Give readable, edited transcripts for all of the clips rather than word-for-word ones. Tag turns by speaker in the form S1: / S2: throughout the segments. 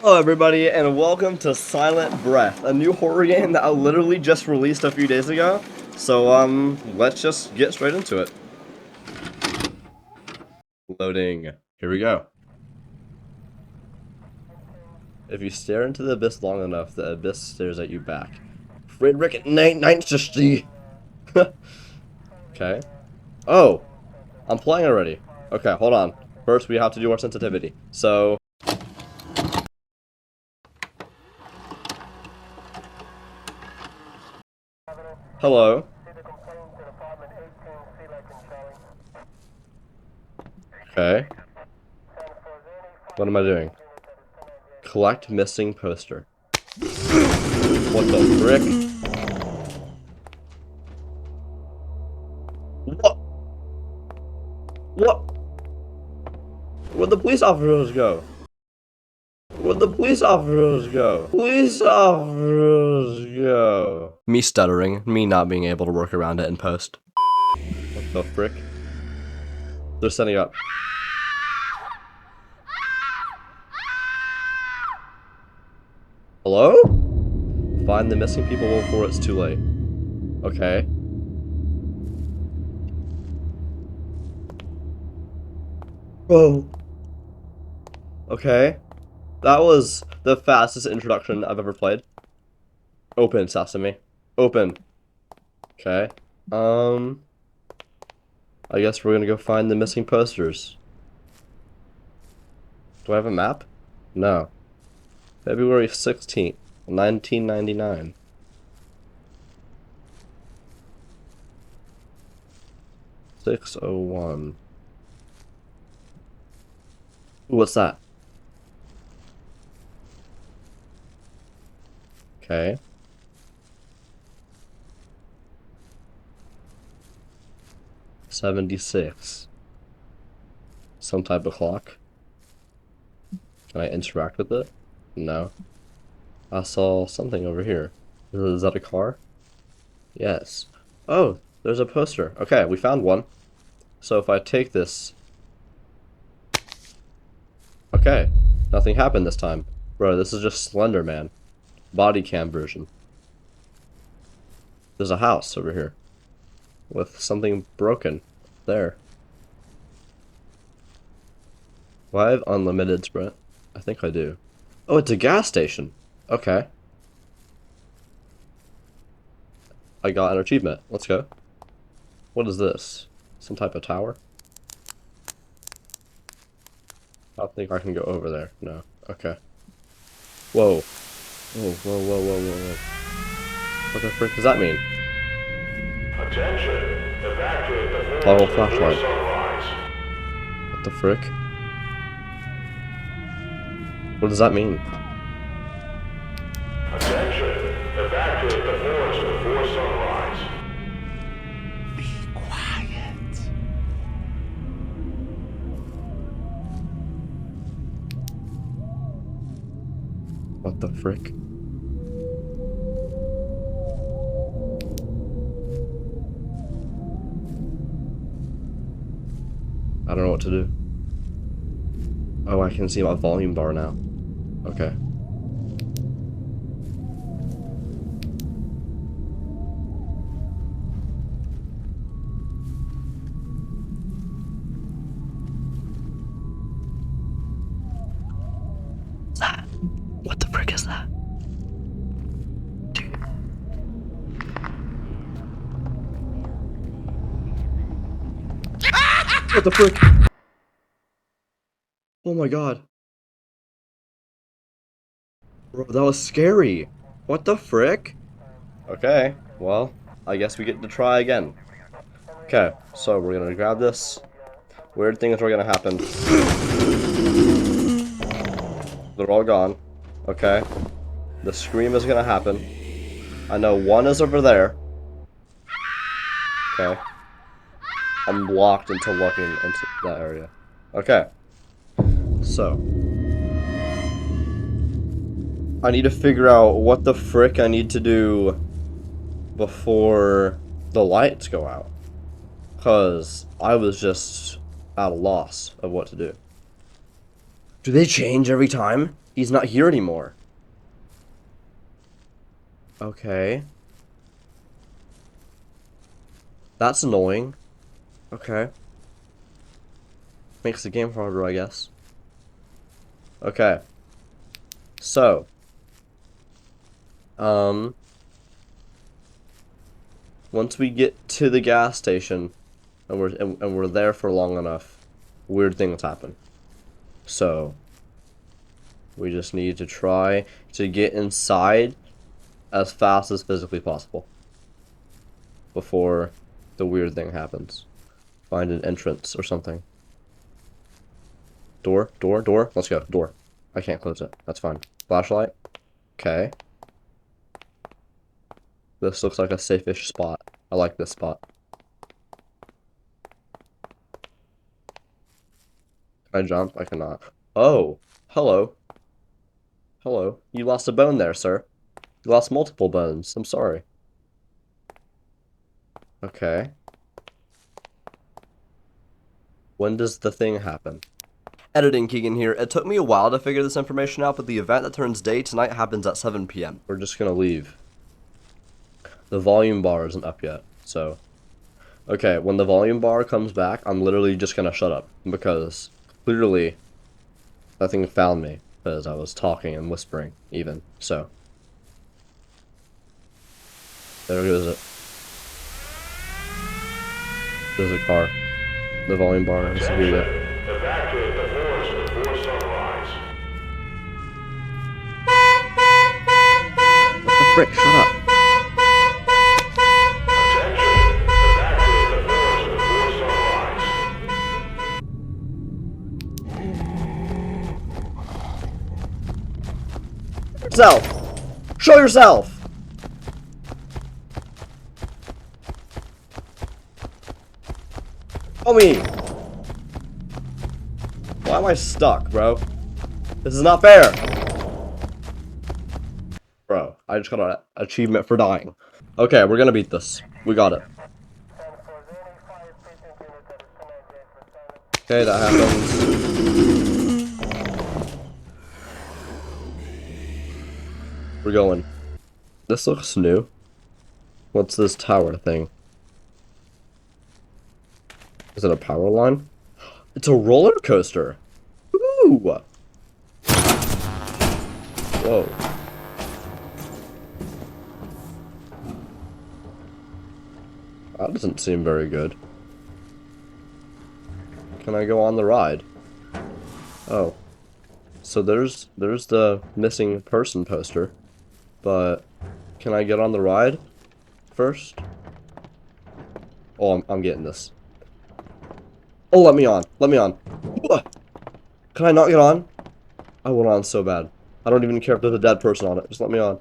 S1: Hello everybody and welcome to Silent Breath, a new horror game that I literally just released a few days ago. So let's just get straight into it. Loading. Here we go. If you stare into the abyss long enough, the abyss stares at you back. Friedrich Nietzsche. Okay. Oh, I'm playing already. Okay, hold on. First we have to do our sensitivity. So hello. Okay. What am I doing? Collect missing poster. What the frick? What? What? Where'd the police officers go? Where'd the police officers go? Police officers go. Me stuttering, me not being able to work around it in post. What the frick? They're setting up. Hello? Find the missing people before it's too late. Okay. Whoa. Okay. That was the fastest introduction I've ever played. Open, Sesame. Open. Okay. I guess we're gonna go find the missing posters. Do I have a map? No. February 16th, 1999. 6:01. What's that? Okay. '76. Some type of clock. Can I interact with it? No. I saw something over here. Is that a car? Yes. Oh, there's a poster. Okay, we found one. So if I take this... Okay. Nothing happened this time. Bro, this is just Slender Man. Body cam version. There's a house over here. With something broken. There. Do I have unlimited sprint? I think I do. Oh, it's a gas station. Okay. I got an achievement. Let's go. What is this? Some type of tower? I don't think I can go over there. No. Okay. Whoa. Whoa, whoa, whoa, whoa, whoa, whoa. What the frick does that mean?
S2: Attention! Evacuate the forest
S1: Toggle
S2: before
S1: flashlight.
S2: sunrise.
S1: What the frick? What does that mean?
S2: Attention! Evacuate the forest before sunrise.
S3: Be quiet.
S1: What the frick? I don't know what to do. Oh, I can see my volume bar now. Okay. That? What the frick is that? Dude. What the frick? Oh my god. Bro, that was scary. What the frick? Okay, well, I guess we get to try again. Okay, so we're gonna grab this. Weird things are gonna happen. They're all gone. Okay. The scream is gonna happen. I know one is over there. Okay. I'm locked into looking into that area. Okay. So. I need to figure out what the frick I need to do before the lights go out. Because I was just at a loss of what to do. Do they change every time? He's not here anymore. Okay. That's annoying. Okay. Makes the game harder, I guess. Okay. So. Once we get to the gas station, and we're there for long enough, weird things happen. So. We just need to try to get inside as fast as physically possible before the weird thing happens. Find an entrance or something. Door, door, door. Let's go. Door. I can't close it. That's fine. Flashlight. Okay. This looks like a safe-ish spot. I like this spot. Can I jump? I cannot. Oh! Hello. Hello. You lost a bone there, sir. You lost multiple bones. I'm sorry. Okay. When does the thing happen? Editing Keegan here. It took me a while to figure this information out, but the event that turns day tonight happens at 7 p.m. We're just gonna leave. The volume bar isn't up yet, so... Okay, when the volume bar comes back, I'm literally just gonna shut up, because clearly that thing found me, because I was talking and whispering, even, so... There goes it. There's a car. The volume bar is here.
S2: Evacuate the forest before sunrise.
S1: What the frick? Shut up.
S2: Attention, evacuate the forest before sunrise.
S1: Yourself! Show yourself! Show me! Why am I stuck, bro? This is not fair! Bro, I just got an achievement for dying. Okay, we're gonna beat this. We got it. Okay, that happens. We're going. This looks new. What's this tower thing? Is it a power line? It's a roller coaster. Ooh. Whoa. That doesn't seem very good. Can I go on the ride? Oh. So there's the missing person poster. But can I get on the ride first? Oh, I'm getting this. Oh, let me on. Let me on. Can I not get on? I want on so bad. I don't even care if there's a dead person on it. Just let me on.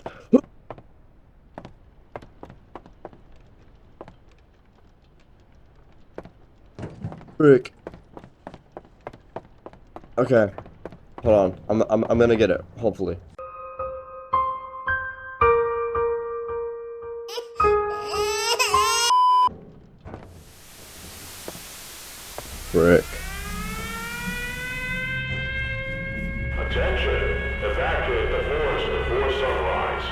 S1: Frick. Okay. Hold on. I'm gonna get it, hopefully. Frick.
S2: Attention, evacuate the forest before sunrise.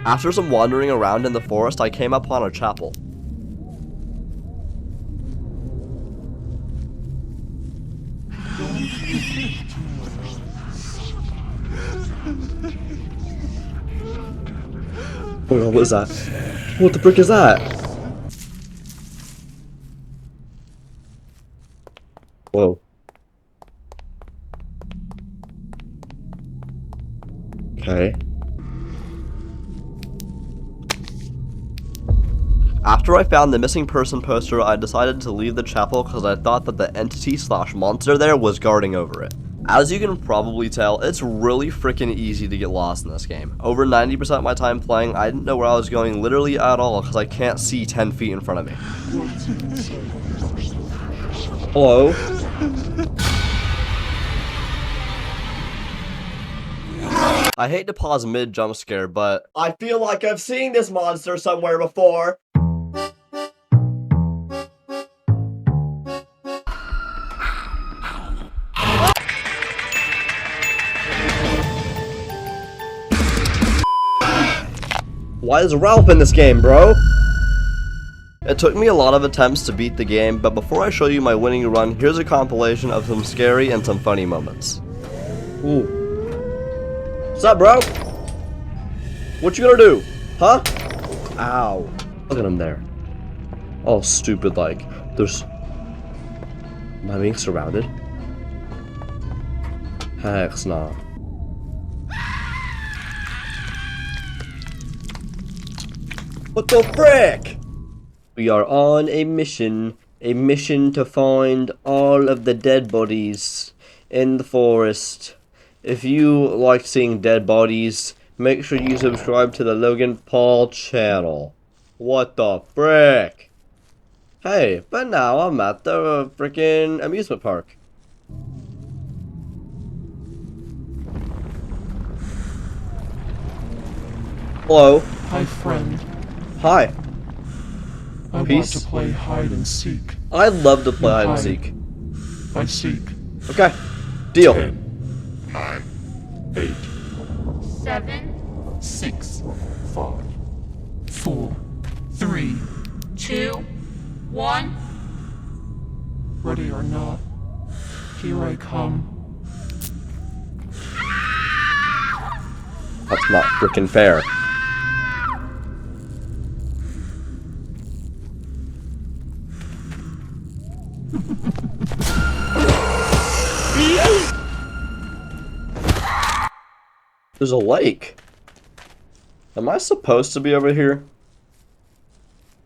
S1: After some wandering around in the forest, I came upon a chapel. Oh god, what is that? What the frick is that? Whoa. Okay. After I found the missing person poster, I decided to leave the chapel because I thought that the entity/monster there was guarding over it. As you can probably tell, it's really freaking easy to get lost in this game. Over 90% of my time playing, I didn't know where I was going literally at all because I can't see 10 feet in front of me. Hello? I hate to pause mid jump scare, but I feel like I've seen this monster somewhere before. Why is Ralph in this game, bro? It took me a lot of attempts to beat the game, but before I show you my winning run, here's a compilation of some scary and some funny moments. Ooh. What's up, bro? What you gonna do? Huh? Ow. Look at him there. All stupid like. There's... Am I being surrounded? Heck nah. What the frick? We are on a mission to find all of the dead bodies in the forest. If you like seeing dead bodies, make sure you subscribe to the Logan Paul channel. What the frick? Hey, but now I'm at the frickin' amusement park. Hello.
S3: Hi, friend.
S1: Hi.
S3: I
S1: Peace.
S3: want to play hide and seek.
S1: I love to play hide and
S3: Hide.
S1: seek.
S3: I seek.
S1: Okay. Deal.
S3: 10, 9, 8,
S4: 7,
S3: 6, 5, 4, 3.
S4: 2, 1.
S3: Ready or not, here I come.
S1: That's not frickin' fair. There's a lake. Am I supposed to be over here?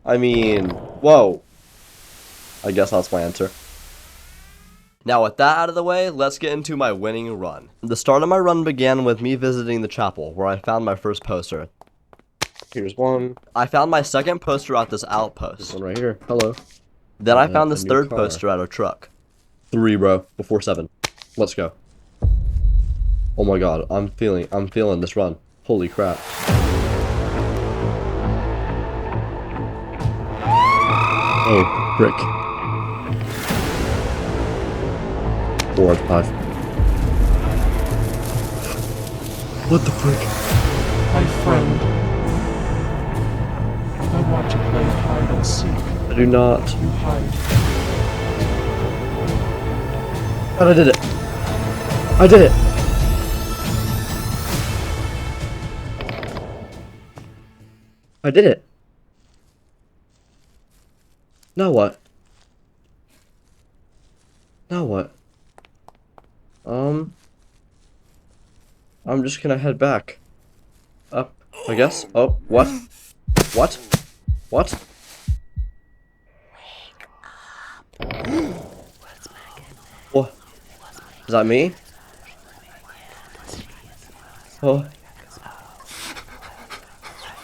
S1: I mean, whoa. I guess that's my answer. Now with that out of the way, let's get into my winning run. The start of my run began with me visiting the chapel, where I found my first poster. Here's one. I found my second poster at this outpost. This one right here. Hello. Then I found this third poster at a truck. 3, bro. Before 7. Let's go. Oh my god, I'm feeling this run. Holy crap. Oh, brick. 4 out of 5. What the frick?
S3: Hi, friend. I want to play hide and seek.
S1: I do not.
S3: You hide.
S1: God, I did it. I did it. I did it. Now what? Now what? I'm just gonna head back. Up, I guess. Oh, what? What? What? What? Is that me? Oh.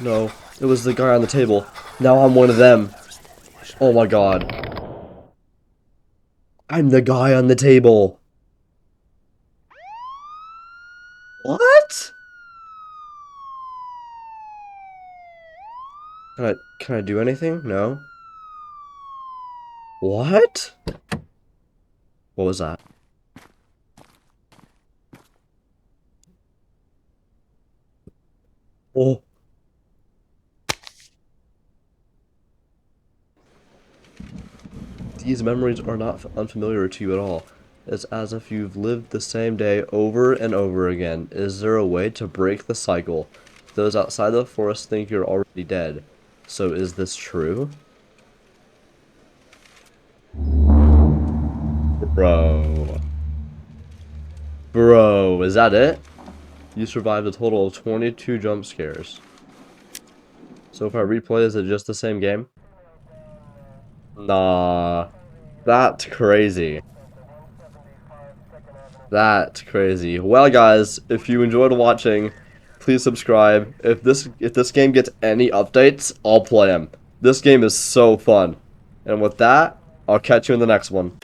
S1: No, it was the guy on the table. Now I'm one of them. Oh my god. I'm the guy on the table. What? Can I do anything? No. What? What was that? Oh. These memories are not unfamiliar to you at all. It's as if you've lived the same day over and over again. Is there a way to break the cycle? Those outside the forest think you're already dead. So is this true? Bro. Bro, is that it? You survived a total of 22 jump scares. So if I replay, is it just the same game? Nah. That's crazy. That's crazy. Well, guys, if you enjoyed watching, please subscribe. If this game gets any updates, I'll play them. This game is so fun. And with that, I'll catch you in the next one.